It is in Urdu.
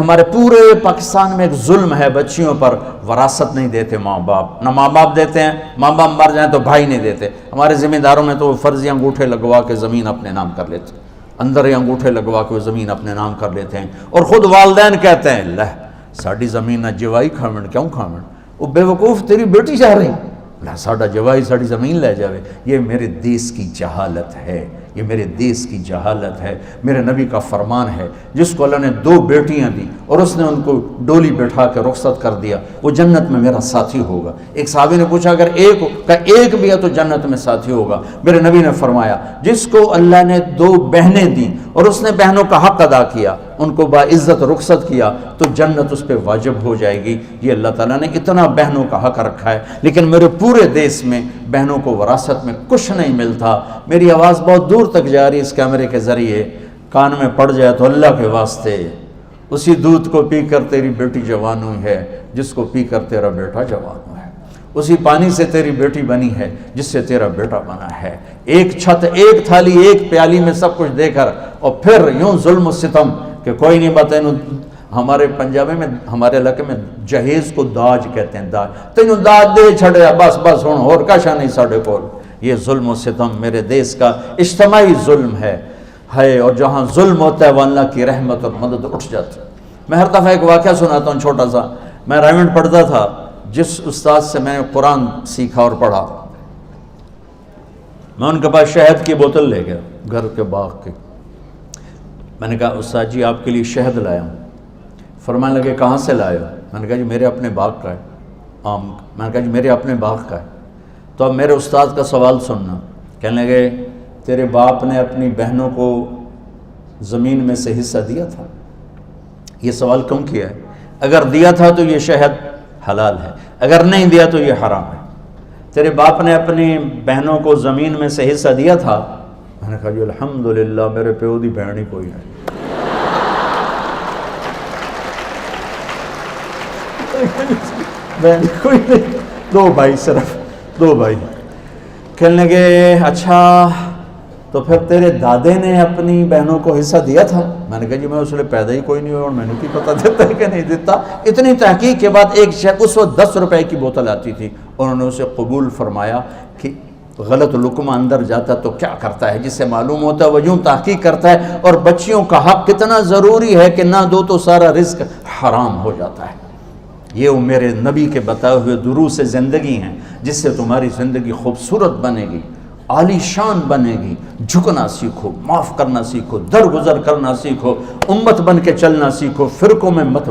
ہمارے پورے پاکستان میں ایک ظلم ہے بچیوں پر، وراثت نہیں دیتے ماں باپ، نہ ماں باپ دیتے ہیں، ماں باپ مر جائیں تو بھائی نہیں دیتے۔ ہمارے ذمہ داروں میں تو فرضی انگوٹھے لگوا کے زمین اپنے نام کر لیتے ہیں، اندر ہی انگوٹھے لگوا کے وہ زمین اپنے نام کر لیتے ہیں، اور خود والدین کہتے ہیں لہ ساڑی زمین نہ جوائی کھاویں کیوں کھاویں، وہ بے وقوف تیری بیٹی جا رہی لہ ساڑا جوائی ساڑی زمین لے جاوے۔ یہ میرے دیس کی جہالت ہے، یہ میرے دیس کی جہالت ہے۔ میرے نبی کا فرمان ہے جس کو اللہ نے 2 بیٹیاں دی اور اس نے ان کو ڈولی بیٹھا کے رخصت کر دیا، وہ جنت میں میرا ساتھی ہوگا۔ ایک صحابی نے پوچھا اگر ایک بھی ہے تو جنت میں ساتھی ہوگا۔ میرے نبی نے فرمایا جس کو اللہ نے 2 بہنیں دیں اور اس نے بہنوں کا حق ادا کیا، ان کو باعزت رخصت کیا، تو جنت اس پہ واجب ہو جائے گی۔ یہ اللہ تعالیٰ نے اتنا بہنوں کا حق رکھا ہے، لیکن میرے پورے دیس میں بہنوں کو وراثت میں کچھ نہیں ملتا۔ میری آواز بہت دور تک جا رہی ہے اس کیمرے کے ذریعے، کان میں پڑ جائے تو اللہ کے واسطے اسی دودھ کو پی کر تیری بیٹی جوان ہوئی ہے جس کو پی کر تیرا بیٹا جوان ہوا ہے، اسی پانی سے تیری بیٹی بنی ہے جس سے تیرا بیٹا بنا ہے۔ ایک چھت، ایک تھالی، ایک پیالی میں سب کچھ دے کر، اور پھر یوں ظلم و ستم کہ کوئی نہیں بتائیں۔ ہمارے پنجابی میں، ہمارے علاقے میں جہیز کو داج کہتے ہیں، داج تینوں داج دے چھڑیا بس بس ہوں اور کشا نہیں ساڑھے کو۔ یہ ظلم و ستم میرے دیس کا اجتماعی ظلم ہے، اور جہاں ظلم ہوتا ہے وہ اللہ کی رحمت اور مدد اٹھ جاتی ہے۔ میں ہر دفعہ ایک واقعہ سناتا ہوں چھوٹا سا۔ میں رائمنڈ پڑھتا تھا، جس استاد سے میں نے قرآن سیکھا اور پڑھا، میں ان کے پاس شہد کی بوتل لے گیا گھر کے باغ کی۔ میں نے کہا استاد جی آپ کے لیے شہد لایا ہوں۔ فرمانے لگے کہاں سے لائے ہو؟ میں نے کہا جی میرے اپنے باغ کا ہے آم۔ میں نے کہا جی میرے اپنے باغ کا ہے۔ تو اب میرے استاد کا سوال سننا۔ کہنے لگے تیرے باپ نے اپنی بہنوں کو زمین میں سے حصہ دیا تھا؟ یہ سوال کیوں کیا ہے؟ اگر دیا تھا تو یہ شہد حلال ہے، اگر نہیں دیا تو یہ حرام ہے۔ تیرے باپ نے اپنی بہنوں کو زمین میں سے حصہ دیا تھا؟ میں نے کہا جی الحمدللہ میرے پیو دی بہن ہی کوئی ہے۔ کوئی نہیں، 2 بھائی، صرف 2 بھائی۔ کہنے لگے اچھا تو پھر تیرے دادے نے اپنی بہنوں کو حصہ دیا تھا؟ میں نے کہا جی میں اس لیے پیدا ہی کوئی نہیں ہوا اور میں نے کی پتہ دیتا ہے کہ نہیں دیتا۔ اتنی تحقیق کے بعد ایک شخص، اس وقت 10 روپے کی بوتل آتی تھی، انہوں نے اسے قبول فرمایا کہ غلط لقمہ اندر جاتا تو کیا کرتا ہے، جس سے معلوم ہوتا ہے وہ یوں تحقیق کرتا ہے۔ اور بچیوں کا حق کتنا ضروری ہے کہ نہ دو تو سارا رزق حرام ہو جاتا ہے۔ یہ وہ میرے نبی کے بتائے ہوئے دروس زندگی ہیں جس سے تمہاری زندگی خوبصورت بنے گی، عالی شان بنے گی۔ جھکنا سیکھو، معاف کرنا سیکھو، درگزر کرنا سیکھو، امت بن کے چلنا سیکھو، فرقوں میں مت